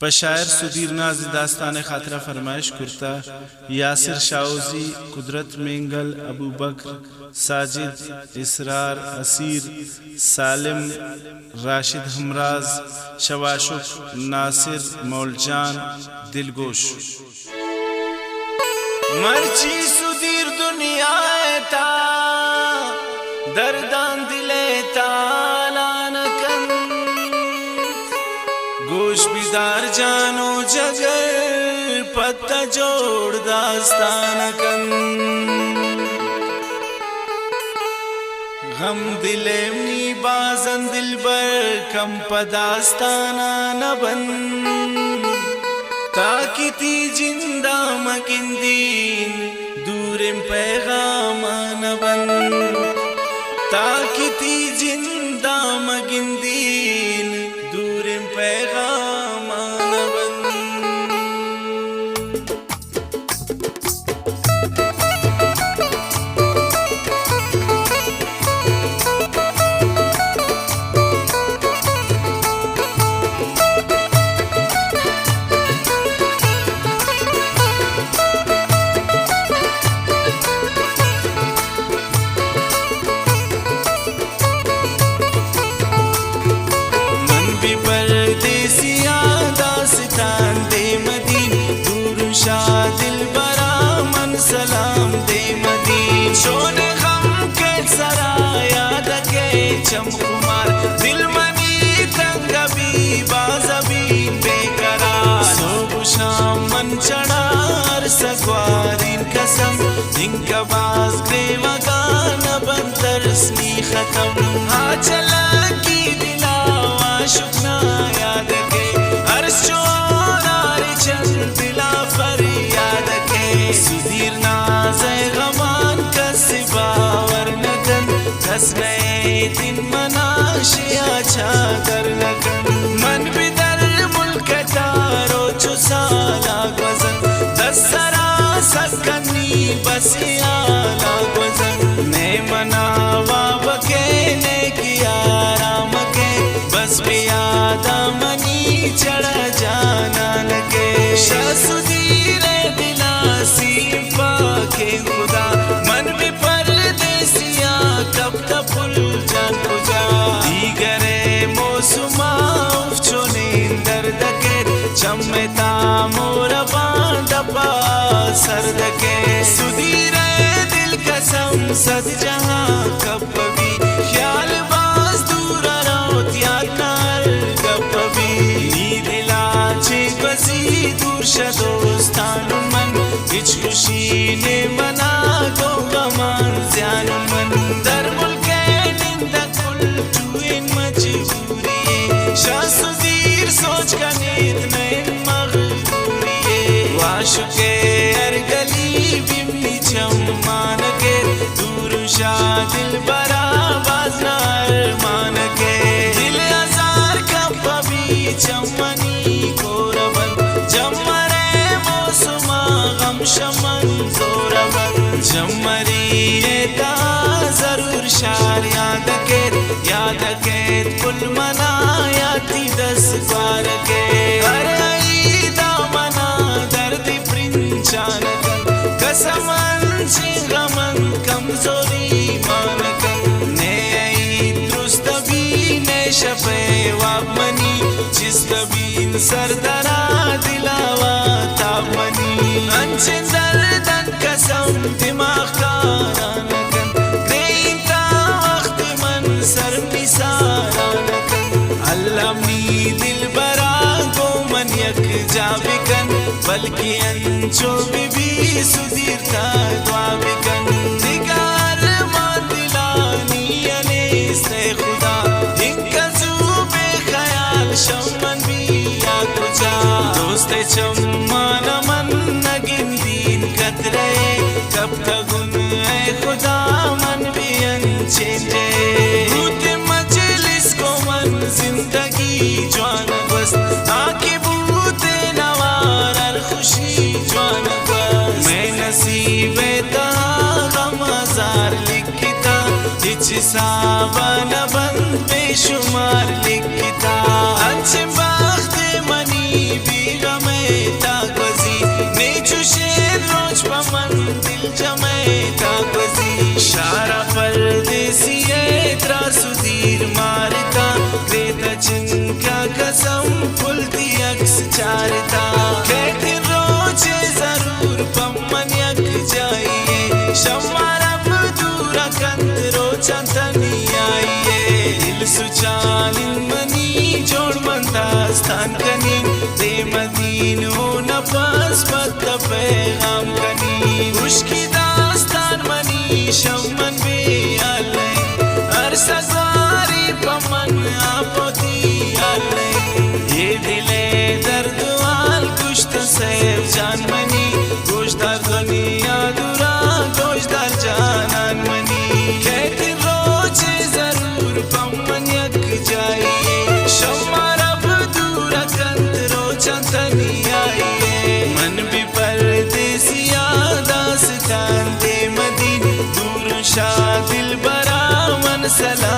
पशायर सुधीर नाज दास्तान खातरा फरमाइश कुर्ता यासिर शाओजी कुदरत मेंगल अबू बकर साजिद इसरार असीर सालिम राशिद हमराज शवाशुक नासिर मौलजान दिलगोश मर्ची सुधीर दुनिया ता दर्दान दिले तालानकन गोश बिदार जानो जगर पत्ता जोड़ दास्तानकन हम दिलेमनी बाजन दिल बर कम पदास्ताना न बन ताकि ती जिंदा मकिंदीन दूरिम पैगाम न बन ताकि ती जिंदा मकिंदीन दूरिम पैगाम न बन दिल बरा मन सलाम दे मदीन शोने गम के सरा याद के चमकुमार दिल मनी तंगबी बाज़बीन बेकरार सुबह शाम मन चढ़ार सगवारीन कसम इनका बाज बेवगान बंतर स्नी खत्म हाँ चला की दिलावा शुकना याद के हर शोरार चंद दिला फरियाद के सुधीर नाज़े गमान कसिबा वरनकन कस गए दिन मनाशिया चादर लगन मन बिदर मुल्क तारो चुसाला गजन दसरा सकनी बसिया गजन ने मनावा बके ने किया राम के बस बियादा मनी चढ़ा जाना लगे शासुदीर दिलासी पाके खुदा मन में परदेसिया कब तक फुल जान पूजा दीगरे मौसुमा उफचोने दर्द के चमता मोर बांधपा सर्द के सुधीर दिल कसम सद जहां कब भी ख्याल बाज दूर रात याद नार कब भी नी दिला चे बसी दूर शदोस्तान मन हिच खुशी ने मना दो गमान ज़्यान मन दर मुल्के निंदा कुल टूइन मजबूरी शासुदीर सोच का नीत नैन मगबूरी वाशुके अरगली बिमनी चम्मान के दूर शाह दिल बरा बाजनार मान के दिल हजार कब भी चमनी को रबन जमरे मौसमा गम शमन जोरबन जमरी ता जरूर शार याद के कुल मना याती 10 बार के अरे दामना दर्द प्रिंचान कसमन चिंगमन कमजोरी मान ने दुरुस्त भी ने शफे वामनी जिस तबीन सरदरा दिलावा तामनी अंचिन दर्दन कसम दिमाग का रानकन ग्रेता वक्त मन सर निसारा नकन अल्लामी दिल बरा को मन यक जाबिकन बल्कि अंचो भी सुधीर था द्वाबिकन निगार मादिलानी अने से खुदा इनका ज़ूबे ख्याल शमन भी या कुचा दोस्त चम्मान मन नगिन दीन कतरे कब तगुन ऐ खुदा मन भी अनचेंजे भूत मजलिस को मन जिंदगी जवान बस आके भूते नवार खुशी जवान बस मैं नसीबे ता गम हजार लिखता हिच सावन बन बेशुमार लिखता अच्छे बाख्त मनी भी सुचालिन मनी जोड़ मंदास्तान कनीन दे मदीनो नफस बद पैगाम कनीन उश्की दास्तान मनी शमन बे आले अरसगारी पमन आपोती आले ये दिले दर्द वाल कुश्त सैफ जान मनी गोश्तार दुनिया दुरा गोश्तार जानन मनी कहते रोज जरूर पमन यक जाइए शम्मार अब दूरा कंत रोचन तनी आइए मन भी परदेसिया दास्तान दे मदीन दूर शाह दिल बरा मन सला